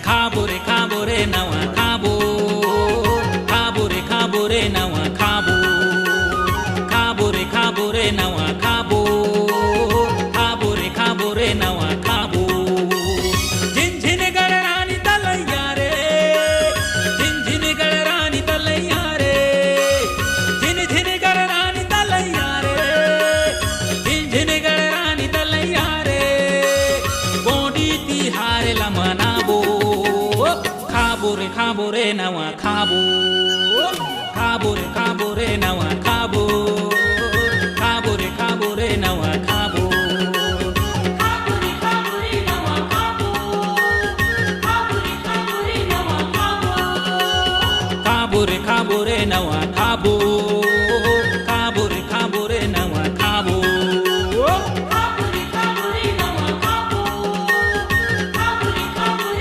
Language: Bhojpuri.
খাবো রে নাওয়া খাবো, খাবো রে নাওয়া খাবো, খাবো রে নাওয়া খাবো, খাবো রে নাওয়া খাবো। झिन गळरानी तलैया रे, झिन गळरानी तलैया रे, झिन गळरानी तलैया रे, झिन गळरानी तलैया रे। गोडी तिहार ला मनाबो, खाबो रे नावा खाबो, खाबो रे नावा खाबो, खाबो रे नावा खाबो। खाबो रे नावा